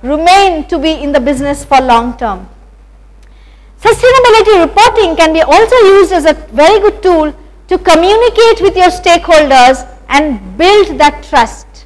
remain to be in the business for long term. Sustainability reporting can be also used as a very good tool to communicate with your stakeholders and build that trust.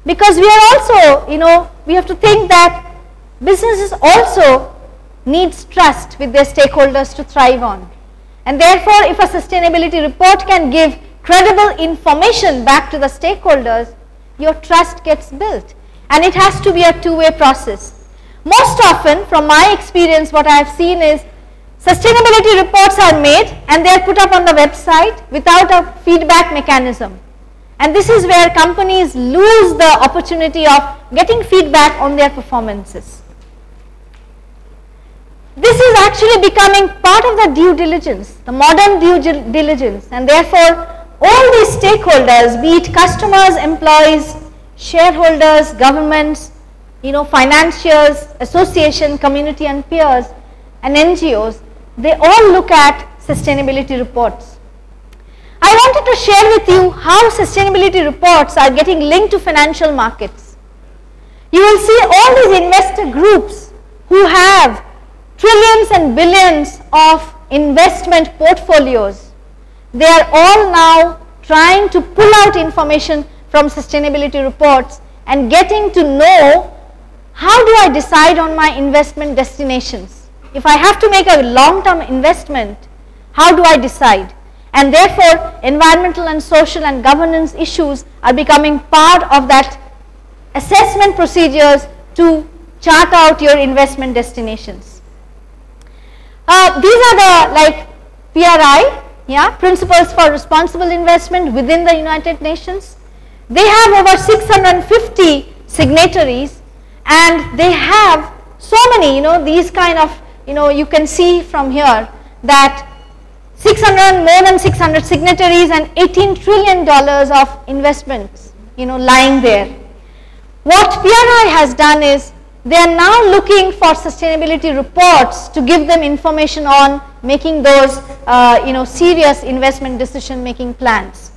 Because we are also, we have to think that businesses also needs trust with their stakeholders to thrive on. And therefore, if a sustainability report can give credible information back to the stakeholders, your trust gets built. And it has to be a two-way process. Most often, from my experience, what I have seen is sustainability reports are made and they are put up on the website without a feedback mechanism. And this is where companies lose the opportunity of getting feedback on their performances. This is actually becoming part of the due diligence, the modern due diligence, and therefore all these stakeholders, be it customers, employees, shareholders, governments, financiers, association, community and peers, and NGOs, they all look at sustainability reports. I wanted to share with you how sustainability reports are getting linked to financial markets. You will see all these investor groups who have trillions and billions of investment portfolios. They are all now trying to pull out information from sustainability reports and getting to know, how do I decide on my investment destinations? If I have to make a long-term investment, how do I decide? And therefore, environmental and social and governance issues are becoming part of that assessment procedures to chart out your investment destinations. These are the PRI, Principles for Responsible Investment within the United Nations. They have over 650 signatories, and they have so many, these kind of, you can see from here that more than 600 signatories and $18 trillion of investments, lying there. What PRI has done is, they are now looking for sustainability reports to give them information on making those, serious investment decision making plans.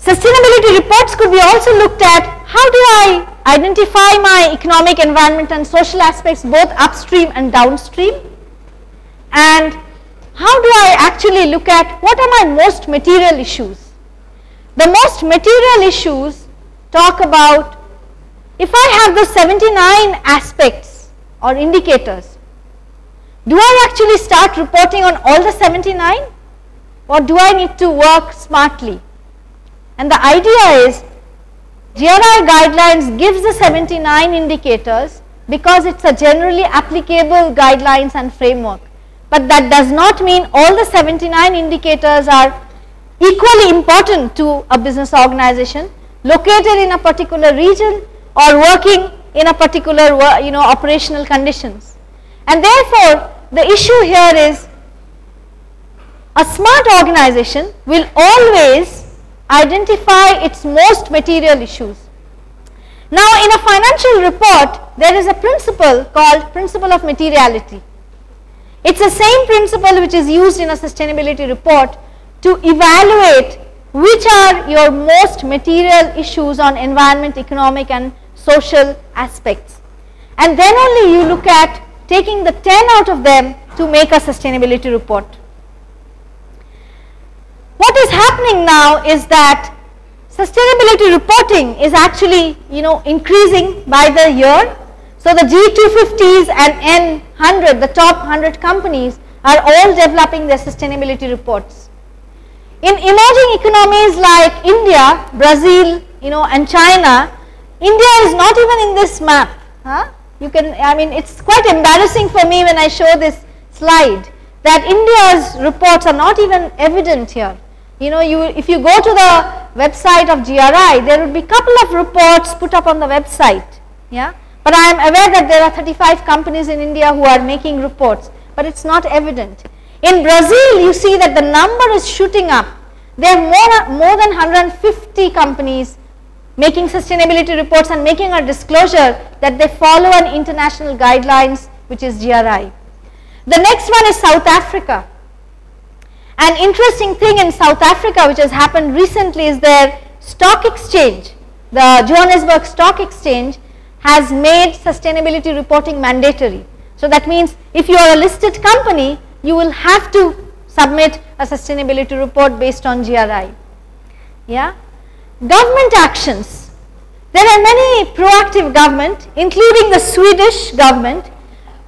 Sustainability reports could be also looked at, how do I identify my economic, environment and social aspects both upstream and downstream, and how do I actually look at what are my most material issues. The most material issues talk about, if I have the 79 aspects or indicators, do I actually start reporting on all the 79, or do I need to work smartly? And the idea is, GRI guidelines gives the 79 indicators because it's a generally applicable guidelines and framework. But that does not mean all the 79 indicators are equally important to a business organization located in a particular region or working in a particular operational conditions. And therefore, the issue here is, a smart organization will always identify its most material issues. Now, in a financial report, there is a principle called principle of materiality. It's the same principle which is used in a sustainability report to evaluate which are your most material issues on environment, economic and social aspects. And then only you look at taking the 10 out of them to make a sustainability report. What is happening now is that sustainability reporting is actually, increasing by the year. So the G250s and N100, the top 100 companies, are all developing their sustainability reports. In emerging economies like India, Brazil, and China, India is not even in this map. It's quite embarrassing for me when I show this slide that India's reports are not even evident here. If you go to the website of GRI, there will be a couple of reports put up on the website. But I am aware that there are 35 companies in India who are making reports, but it's not evident. In Brazil, you see that the number is shooting up. There are more than 150 companies making sustainability reports and making a disclosure that they follow an international guidelines, which is GRI. The next one is South Africa. An interesting thing in South Africa which has happened recently is their stock exchange, the Johannesburg Stock Exchange, has made sustainability reporting mandatory. So that means if you are a listed company, you will have to submit a sustainability report based on GRI. Yeah. Government actions. There are many proactive government, including the Swedish government,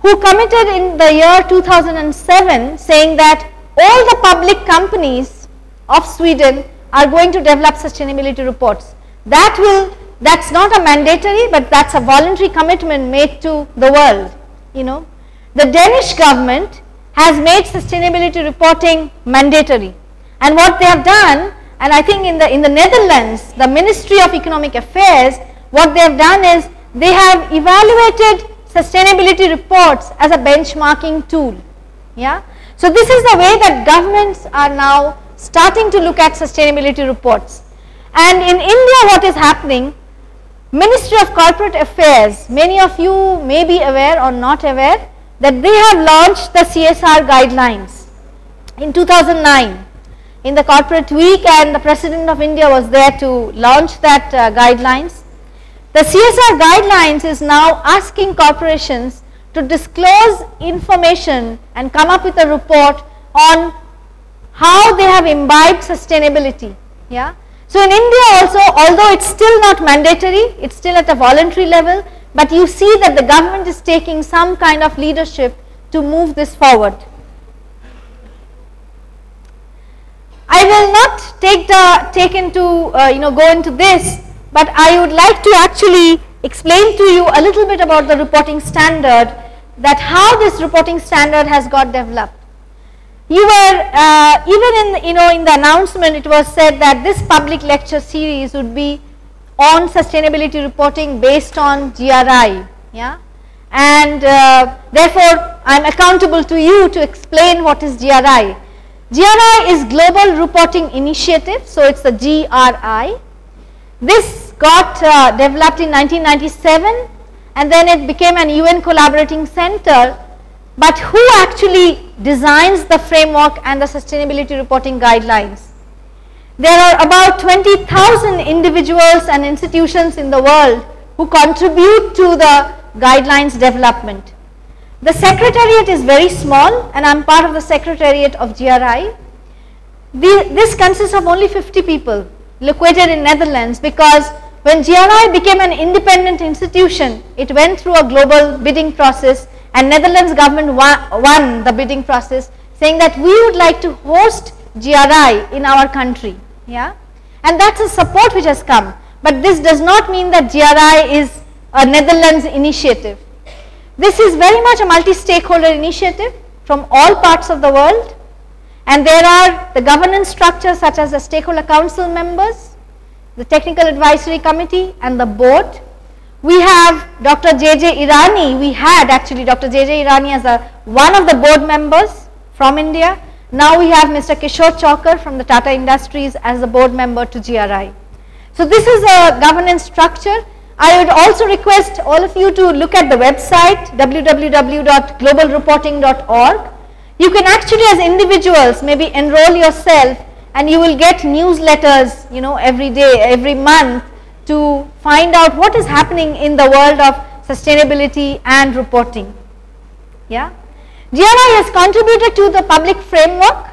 who committed in the year 2007 saying that all the public companies of Sweden are going to develop sustainability reports. That's not a mandatory, but that's a voluntary commitment made to the world, you know. The Danish government has made sustainability reporting mandatory, and what they have done, and I think in the Netherlands, the Ministry of Economic Affairs, what they have done is they have evaluated sustainability reports as a benchmarking tool. Yeah. So this is the way that governments are now starting to look at sustainability reports. And in India, what is happening, Ministry of Corporate Affairs, many of you may be aware or not aware that they have launched the CSR guidelines in 2009 in the corporate week, and the President of India was there to launch that guidelines. The CSR guidelines is now asking corporations to disclose information and come up with a report on how they have imbibed sustainability. Yeah. So in India also, although it's still not mandatory, it's still at a voluntary level, but you see that the government is taking some kind of leadership to move this forward. I will not go into this, but I would like to actually explain to you a little bit about the reporting standard, that how this reporting standard has got developed. You were even in the announcement, it was said that this public lecture series would be on sustainability reporting based on GRI. Yeah, and therefore I am accountable to you to explain what is GRI. GRI is Global Reporting Initiative, so it's the GRI. This got developed in 1997, and then it became an UN collaborating center. But who actually designs the framework and the sustainability reporting guidelines? There are about 20,000 individuals and institutions in the world who contribute to the guidelines development. The secretariat is very small, and I am part of the secretariat of GRI. This consists of only 50 people located in Netherlands, because when GRI became an independent institution, it went through a global bidding process, and Netherlands government won the bidding process, saying that we would like to host GRI in our country. Yeah, and that's a support which has come, but this does not mean that GRI is a Netherlands initiative. This is very much a multi-stakeholder initiative from all parts of the world, and there are the governance structures such as the stakeholder council members, the technical advisory committee, and the board. We have Dr. J.J. Irani. We had actually Dr. J.J. Irani as one of the board members from India. Now we have Mr. Kishore Chawkar from the Tata Industries as a board member to GRI. So this is a governance structure. I would also request all of you to look at the website www.globalreporting.org. You can actually, as individuals, maybe enroll yourself, and you will get newsletters, every day, every month, to find out what is happening in the world of sustainability and reporting. Yeah. GRI has contributed to the public framework,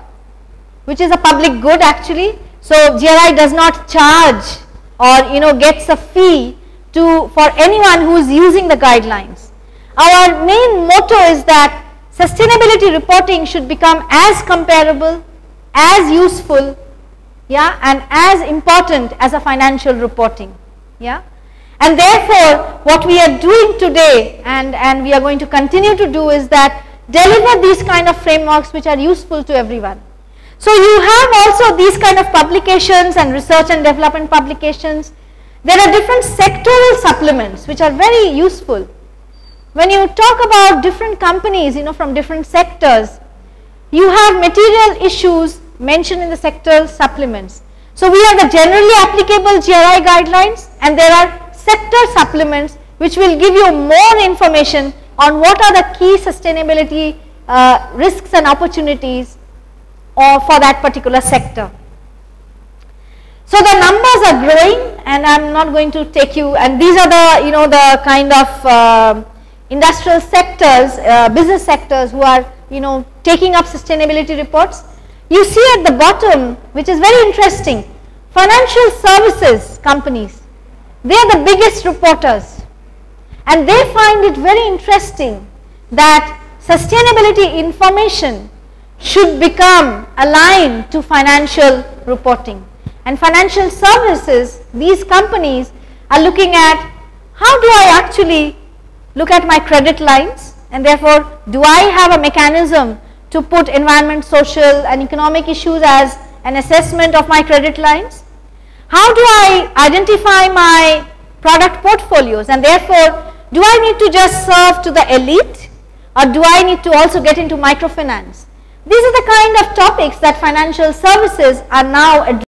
which is a public good actually. So GRI does not charge or gets a fee for anyone who is using the guidelines. Our main motto is that sustainability reporting should become as comparable, as useful, yeah, and as important as a financial reporting. Yeah. And therefore, what we are doing today and we are going to continue to do is that deliver these kind of frameworks which are useful to everyone. So you have also these kind of publications and research and development publications. There are different sectoral supplements which are very useful. When you talk about different companies, from different sectors, you have material issues mentioned in the sectoral supplements. So we have the generally applicable GRI guidelines, and there are sector supplements which will give you more information on what are the key sustainability risks and opportunities for that particular sector. So the numbers are growing, and I am not going to take you, and these are the, the kind of industrial sectors, business sectors who are, taking up sustainability reports. You see at the bottom, which is very interesting, financial services companies, they are the biggest reporters, and they find it very interesting that sustainability information should become aligned to financial reporting. And financial services, these companies are looking at how do I actually look at my credit lines, and therefore do I have a mechanism to put environment, social and economic issues as an assessment of my credit lines? How do I identify my product portfolios, and therefore do I need to just serve to the elite, or do I need to also get into microfinance? These are the kind of topics that financial services are now addressing.